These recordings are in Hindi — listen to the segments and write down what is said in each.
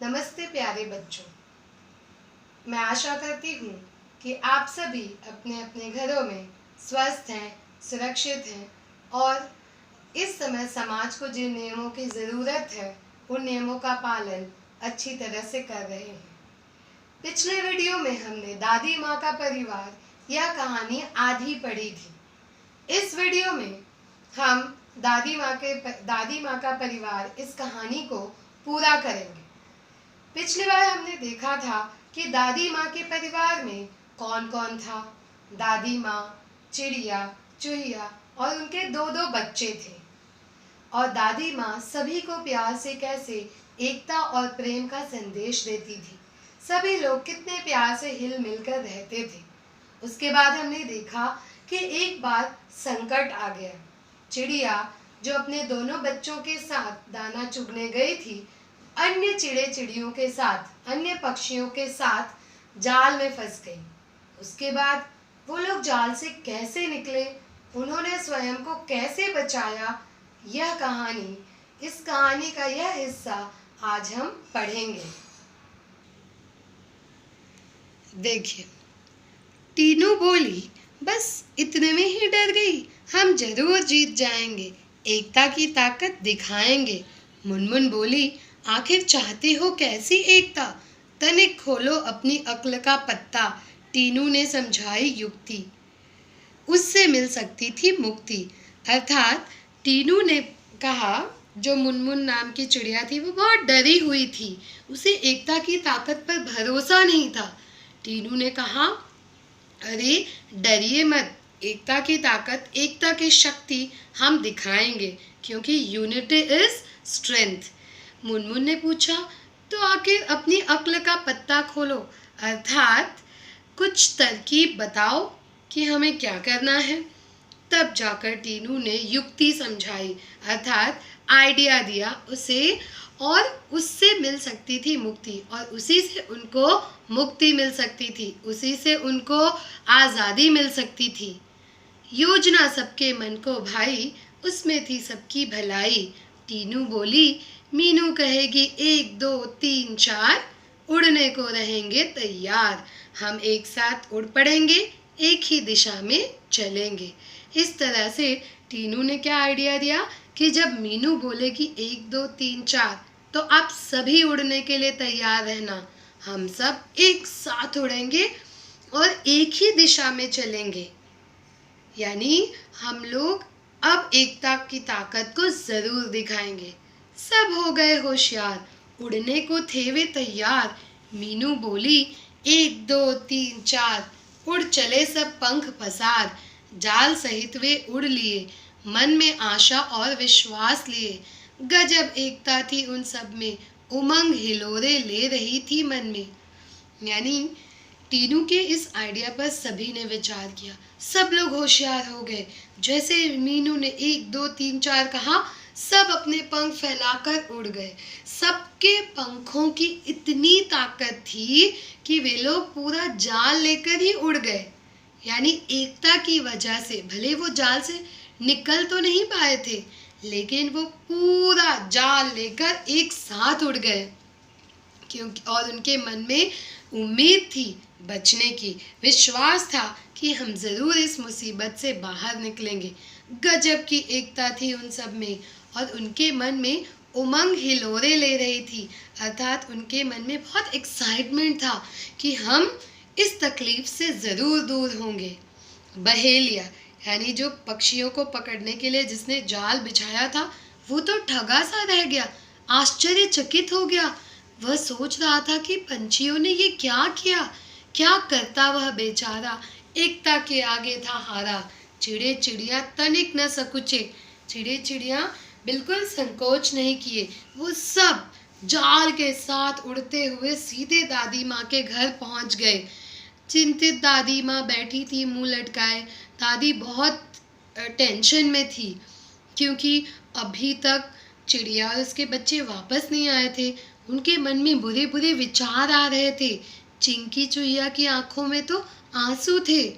नमस्ते प्यारे बच्चों। मैं आशा करती हूँ कि आप सभी अपने अपने घरों में स्वस्थ हैं, सुरक्षित हैं और इस समय समाज को जिन नियमों की ज़रूरत है उन नियमों का पालन अच्छी तरह से कर रहे हैं। पिछले वीडियो में हमने दादी माँ का परिवार यह कहानी आधी पढ़ी थी। इस वीडियो में हम दादी माँ का परिवार इस कहानी को पूरा करेंगे। पिछली बार हमने देखा था कि दादी माँ के परिवार में कौन कौन था। दादी माँ, चिड़िया, चूहिया और उनके दो दो बच्चे थे। और दादी माँ सभी को प्यार से कैसे एकता और प्रेम का संदेश देती थी। सभी लोग कितने प्यार से हिल मिलकर रहते थे। उसके बाद हमने देखा कि एक बार संकट आ गया। चिड़िया जो अपने दोनों बच्चों के साथ दाना चुगने गई थी, अन्य चिड़ियों के साथ, अन्य पक्षियों के साथ जाल में फंस गई। उसके बाद वो लोग जाल से कैसे निकले, उन्होंने स्वयं को कैसे बचाया, इस कहानी का यह हिस्सा आज हम पढ़ेंगे। देखिए, टीनू बोली, बस इतने में ही डर गई, हम जरूर जीत जाएंगे, एकता की ताकत दिखाएंगे। मुनमुन बोली, आखिर चाहते हो कैसी एकता, तनिक खोलो अपनी अक्ल का पत्ता। टीनू ने समझाई युक्ति, उससे मिल सकती थी मुक्ति। अर्थात टीनू ने कहा, जो मुनमुन नाम की चिड़िया थी वो बहुत डरी हुई थी, उसे एकता की ताकत पर भरोसा नहीं था। टीनू ने कहा, अरे डरिए मत, एकता की ताकत, एकता की शक्ति हम दिखाएंगे, क्योंकि यूनिटी इज स्ट्रेंथ। मुनमुन ने पूछा, तो आखिर अपनी अक्ल का पत्ता खोलो, अर्थात कुछ तरकीब बताओ कि हमें क्या करना है। तब जाकर टीनू ने युक्ति समझाई, अर्थात आइडिया दिया उसे, और उससे मिल सकती थी मुक्ति, और उसी से उनको मुक्ति मिल सकती थी, उसी से उनको आज़ादी मिल सकती थी। योजना सबके मन को भाई, उसमें थी सबकी भलाई। टीनू बोली, मीनू कहेगी 1 2 3 4, उड़ने को रहेंगे तैयार, हम एक साथ उड़ पड़ेंगे, एक ही दिशा में चलेंगे। इस तरह से टीनू ने क्या आइडिया दिया कि जब मीनू बोलेगी 1 2 3 4, तो आप सभी उड़ने के लिए तैयार रहना, हम सब एक साथ उड़ेंगे और एक ही दिशा में चलेंगे। यानी हम लोग अब एकता की ताकत को जरूर दिखाएंगे। सब हो गए होशियार, उड़ने को थे वे तैयार। मीनू बोली, 1 2 3 4, उड़ चले सब पंख पसार। जाल सहित वे उड़ लिए, मन में आशा और विश्वास लिए। गजब एकता थी उन सब में, उमंग हिलोरे ले रही थी मन में। यानी टीनू के इस आइडिया पर सभी ने विचार किया, सब लोग होशियार हो गए। जैसे मीनू ने 1 2 3 4 कहा, सब अपने पंख फैलाकर उड़ गए। सबके पंखों की इतनी ताकत थी कि वे लोग पूरा जाल लेकर ही उड़ गए। यानी एकता की वजह से, भले वो जाल से निकल तो नहीं पाए थे, लेकिन वो पूरा जाल लेकर एक साथ उड़ गए, क्योंकि और उनके मन में उम्मीद थी बचने की, विश्वास था कि हम ज़रूर इस मुसीबत से बाहर निकलेंगे। गजब की एकता थी उन सब में, और उनके मन में उमंग हिलोरे ले रही थी, अर्थात उनके मन में बहुत एक्साइटमेंट था कि हम इस तकलीफ से ज़रूर दूर होंगे। बहेलिया, यानी जो पक्षियों को पकड़ने के लिए जिसने जाल बिछाया था, वो तो ठगा सा रह गया, आश्चर्यचकित हो गया। वह सोच रहा था कि पंछियों ने ये क्या किया, क्या करता वह बेचारा, एकता के आगे था हारा। चिड़े चिड़िया तनिक न सकुचे, चिड़े चिड़िया बिल्कुल संकोच नहीं किए, वो सब जाल के साथ उड़ते हुए सीधे दादी माँ के घर पहुँच गए। चिंतित दादी माँ बैठी थी मुंह लटकाए। दादी बहुत टेंशन में थी, क्योंकि अभी तक चिड़िया और उसके बच्चे वापस नहीं आए थे। उनके मन में बुरे बुरे विचार आ रहे थे। चिंकी चुहिया की आंखों में तो आंसू थे,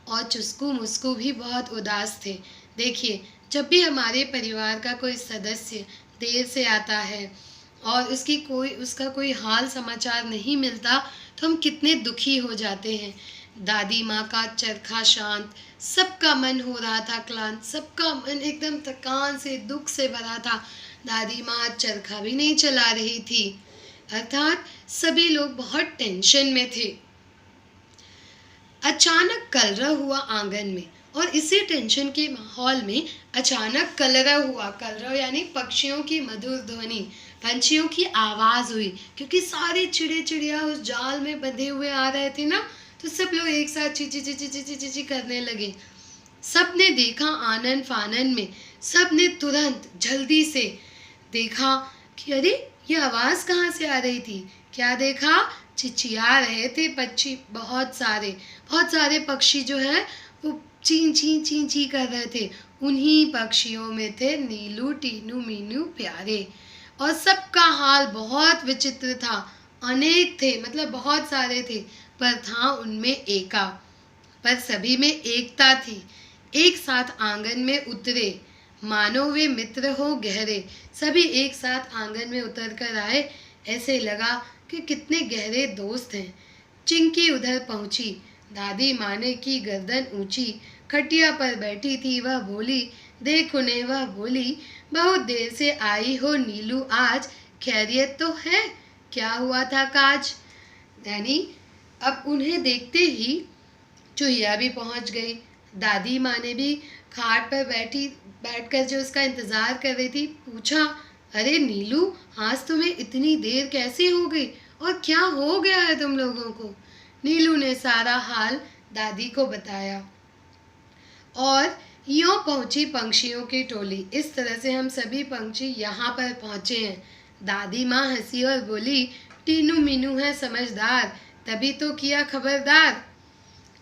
और चुस्कू मुस्कू भी बहुत उदास थे। देखिए, जब भी हमारे परिवार का कोई सदस्य देर से आता है और उसका कोई हाल समाचार नहीं मिलता तो हम कितने दुखी हो जाते हैं। दादी माँ का चरखा शांत, सबका मन हो रहा था क्लांत, सबका मन एकदम थकान से दुख से भरा था। दादी माँ चरखा भी नहीं चला रही थी, अर्थात सभी लोग बहुत टेंशन में थे। अचानक कलरव हुआ आंगन में, और इसी टेंशन के माहौल में अचानक कलरव यानी पक्षियों की मधुर ध्वनि, पंछियों की आवाज हुई, क्योंकि सारे चिड़े चिड़िया उस जाल में बंधे हुए आ रहे थे ना, तो सब लोग एक साथ ची ची ची ची ची ची ची ची करने लगे। सब ने देखा आनन फानन में, सब ने तुरंत जल्दी से देखा कि अरे ये आवाज कहाँ से आ रही थी। क्या देखा? चिचिया रहे थे पक्षी, बहुत सारे पक्षी जो है वो ची ची ची ची कर रहे थे। उन्हीं पक्षियों में थे नीलू, टीनू, मीनू प्यारे, और सबका हाल बहुत विचित्र था। अनेक थे, मतलब बहुत सारे थे, पर था उनमें एका, पर सभी में एकता थी। एक साथ आंगन में उतरे, मानो वे मित्र हो गहरे। सभी एक साथ आंगन में उतर कर आए, ऐसे लगा कि कितने गहरे दोस्त हैं। चिंकी उधर पहुंची, दादी माँ ने की गर्दन ऊंची, खटिया पर बैठी थी वह बोली, देख उन्हें वह बोली, बहुत देर से आई हो नीलू आज, खैरियत तो है, क्या हुआ था काज। यानी अब उन्हें देखते ही चूहिया भी पहुंच गई। दादी माँ ने भी खाट पर बैठकर जो उसका इंतजार कर रही थी पूछा, अरे नीलू, आज तुम्हें इतनी देर कैसे हो गई और क्या हो गया है तुम लोगों को। नीलू ने सारा हाल दादी को बताया, और यूं पहुंची पंछियों की टोली। इस तरह से हम सभी पंछी यहाँ पर पहुँचे हैं। दादी माँ हंसी और बोली, टीनू मीनू है समझदार, तभी तो किया खबरदार।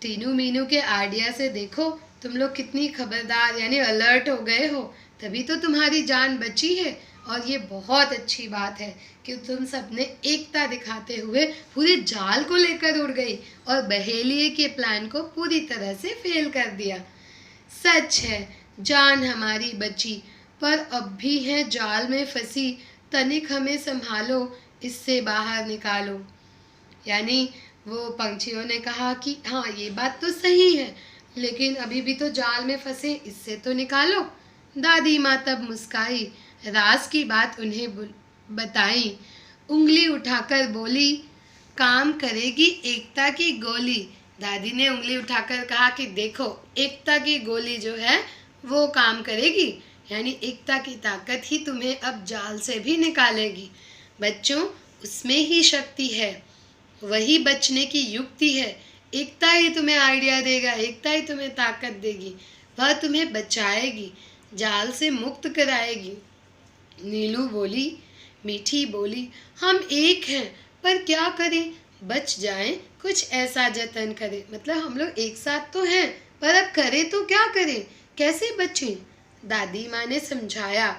टीनू मीनू के आइडिया से देखो तुम लोग कितनी खबरदार यानी अलर्ट हो गए हो, तभी तो तुम्हारी जान बची है। और ये बहुत अच्छी बात है कि तुम सब ने एकता दिखाते हुए पूरे जाल को लेकर उड़ गई और बहेलिए के प्लान को पूरी तरह से फेल कर दिया। सच है, जान हमारी बची, पर अब भी है जाल में फंसी, तनिक हमें संभालो, इससे बाहर निकालो। यानी वो पंछियों ने कहा कि हाँ ये बात तो सही है, लेकिन अभी भी तो जाल में फंसे, इससे तो निकालो। दादी माँ तब मुस्काई, राज की बात उन्हें बताई, उंगली उठाकर बोली, काम करेगी एकता की गोली। दादी ने उंगली उठाकर कहा कि देखो एकता की गोली जो है वो काम करेगी, यानी एकता की ताकत ही तुम्हें अब जाल से भी निकालेगी। बच्चों, उसमें ही शक्ति है, वही बचने की युक्ति है। एकता ही तुम्हें आइडिया देगा, एकता ही तुम्हें ताकत देगी, वह तुम्हें बचाएगी, जाल से मुक्त कराएगी। नीलू बोली, मीठी बोली, हम एक हैं, पर क्या करें, बच जाएं, कुछ ऐसा जतन करें। मतलब हम लोग एक साथ तो हैं, पर अब करें तो क्या करें, कैसे बचें। दादी माँ ने समझाया,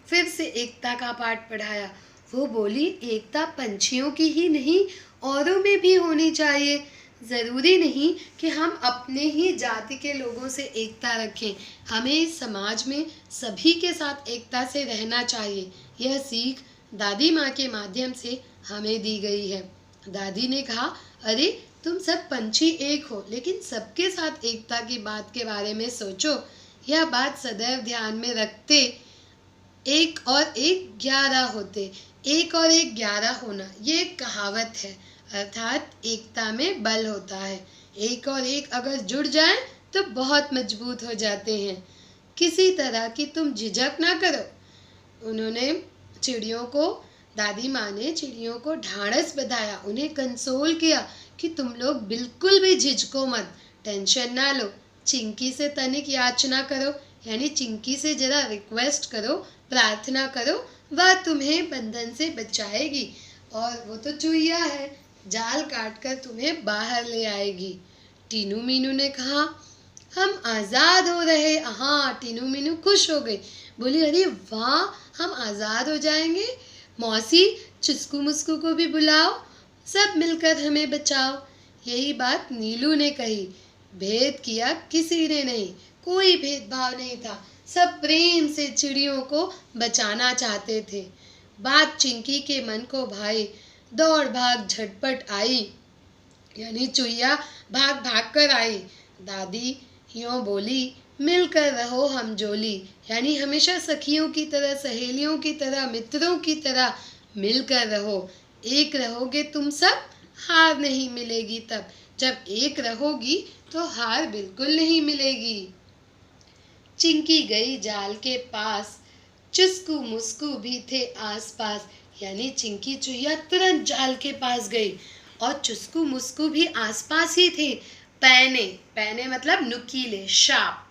फिर से एकता का पाठ पढ़ाया। वो बोली, एकता पंछियों की ही नहीं औरों में भी होनी चाहिए। ज़रूरी नहीं कि हम अपने ही जाति के लोगों से एकता रखें, हमें इस समाज में सभी के साथ एकता से रहना चाहिए। यह सीख दादी माँ के माध्यम से हमें दी गई है। दादी ने कहा, अरे तुम सब पंछी एक हो, लेकिन सबके साथ एकता की बात के बारे में सोचो। यह बात सदैव ध्यान में रखते, 1 और 1 11 होते, 1 और 1 11 होना, ये एक कहावत है, अर्थात एकता में बल होता है। 1 और 1 अगर जुड़ जाएं तो बहुत मजबूत हो जाते हैं। किसी तरह की तुम झिझक ना करो। उन्होंने दादी माँ ने चिड़ियों को ढाढ़स बंधाया, उन्हें कंसोल किया कि तुम लोग बिल्कुल भी झिझको मत, टेंशन ना लो, चिंकी से तनिक याचना करो, यानी चिंकी से जरा रिक्वेस्ट करो, प्रार्थना करो, वह तुम्हें बंधन से बचाएगी, और वो तो चूहिया है, जाल काटकर तुम्हें बाहर ले आएगी। टीनू मीनू ने कहा, हम आज़ाद हो रहे। हाँ, टीनू मीनू खुश हो गई, बोली, अरे वाह, हम आज़ाद हो जाएंगे। मौसी, चुस्कू मुस्कू को भी बुलाओ, सब मिलकर हमें बचाओ। यही बात नीलू ने कही। भेद किया किसी ने नहीं, कोई भेदभाव नहीं था, सब प्रेम से चिड़ियों को बचाना चाहते थे। बात चिंकी के मन को भाई, दौड़ भाग झटपट आई, यानी चुईया भाग भाग कर आई। दादी यों बोली, मिलकर रहो हम जोली, यानी हमेशा सखियों की तरह, सहेलियों की तरह, मित्रों की तरह मिलकर रहो। एक रहोगे तुम सब, हार नहीं मिलेगी तब। जब एक रहोगी तो हार बिल्कुल नहीं मिलेगी। चिंकी गई जाल के पास, चुस्कू मुस्कू भी थे आस पास, यानी चिंकी चुहिया तुरंत जाल के पास गई और चुस्कू मुस्कू भी आसपास ही थे। पैने, पैने मतलब नुकीले, शार्प,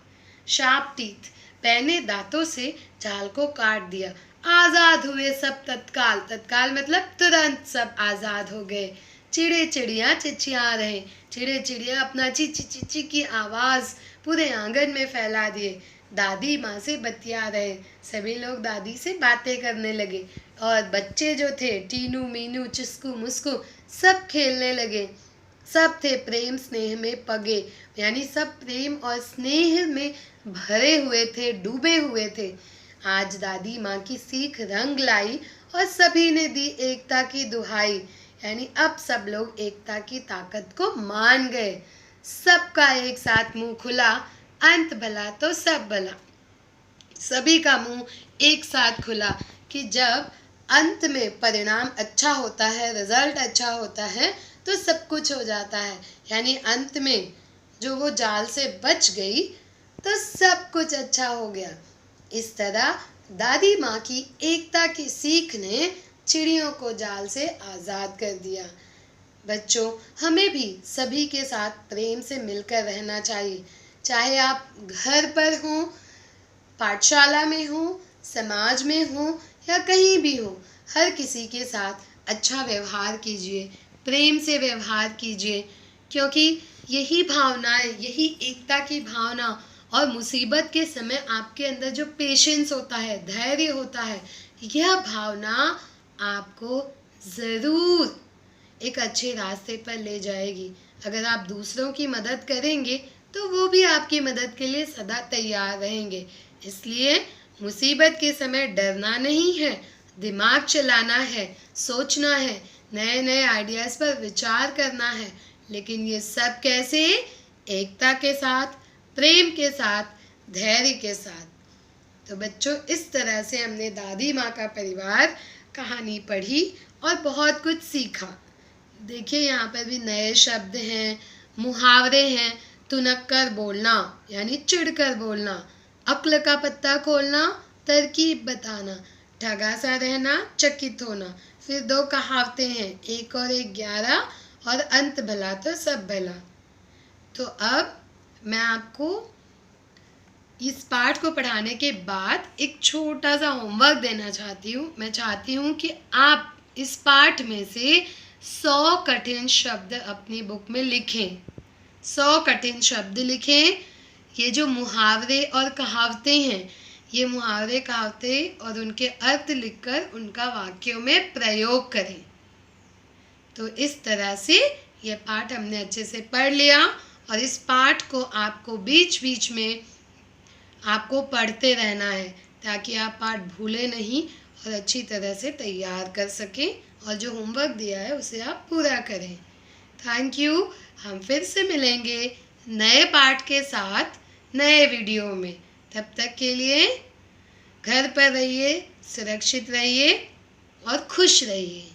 शार्प टीथ, पैने दांतों से जाल को काट दिया। आजाद हुए सब तत्काल, तत्काल मतलब तुरंत सब आजाद हो गए। चिड़े चिड़िया चिचिया रहे, चिड़े चिड़िया अपना ची ची ची ची की आवाज पूरे आंगन में फैला दिए। दादी माँ से बतिया रहे, सभी लोग दादी से बातें करने लगे और बच्चे जो थे टीनू मीनू चुस्कू मुस्कू सब खेलने लगे। सब थे प्रेम स्नेह में पगे, यानी सब प्रेम और स्नेह में भरे हुए थे, डूबे हुए थे। आज दादी माँ की सीख रंग लाई और सभी ने दी एकता की दुहाई, यानी अब सब लोग एकता की ताकत को मान गए। सबका एक साथ मुंह खुला, अंत भला तो सब भला। सभी का मुंह एक साथ खुला कि जब अंत में परिणाम अच्छा होता है, रिजल्ट अच्छा होता है तो सब कुछ हो जाता है, यानी अंत में जो वो जाल से बच गई तो सब कुछ अच्छा हो गया। इस तरह दादी माँ की एकता की सीख ने चिड़ियों को जाल से आज़ाद कर दिया। बच्चों, हमें भी सभी के साथ प्रेम से मिलकर रहना चाहिए, चाहे आप घर पर हों, पाठशाला में हो, समाज में हो या कहीं भी हो। हर किसी के साथ अच्छा व्यवहार कीजिए, प्रेम से व्यवहार कीजिए, क्योंकि यही भावनाएं, यही एकता की भावना और मुसीबत के समय आपके अंदर जो पेशेंस होता है, धैर्य होता है, यह भावना आपको ज़रूर एक अच्छे रास्ते पर ले जाएगी। अगर आप दूसरों की मदद करेंगे तो वो भी आपकी मदद के लिए सदा तैयार रहेंगे। इसलिए मुसीबत के समय डरना नहीं है, दिमाग चलाना है, सोचना है, नए नए आइडियाज़ पर विचार करना है, लेकिन ये सब कैसे? एकता के साथ, प्रेम के साथ, धैर्य के साथ। तो बच्चों, इस तरह से हमने दादी माँ का परिवार कहानी पढ़ी और बहुत कुछ सीखा। देखिए, यहाँ पर भी नए शब्द हैं, मुहावरे हैं। तुनक कर बोलना यानी चिढ़कर बोलना, अक्ल का पत्ता खोलना, तरकीब बताना, ठगा सा रहना, चकित होना। फिर दो कहावतें हैं, 1 और 1 11 और अंत भला तो सब भला। तो अब मैं आपको इस पाठ को पढ़ाने के बाद एक छोटा सा होमवर्क देना चाहती हूँ। मैं चाहती हूँ कि आप इस पाठ में से 100 कठिन शब्द अपनी बुक में लिखें। 100 कठिन शब्द लिखें। ये जो मुहावरे और कहावतें हैं, ये मुहावरे कहावतें और उनके अर्थ लिखकर उनका वाक्यों में प्रयोग करें। तो इस तरह से ये पाठ हमने अच्छे से पढ़ लिया और इस पाठ को आपको बीच बीच में आपको पढ़ते रहना है, ताकि आप पाठ भूलें नहीं और अच्छी तरह से तैयार कर सकें और जो होमवर्क दिया है उसे आप पूरा करें। Thank you. हम फिर से मिलेंगे नए पाठ के साथ नए वीडियो में। तब तक के लिए घर पर रहिए, सुरक्षित रहिए और खुश रहिए।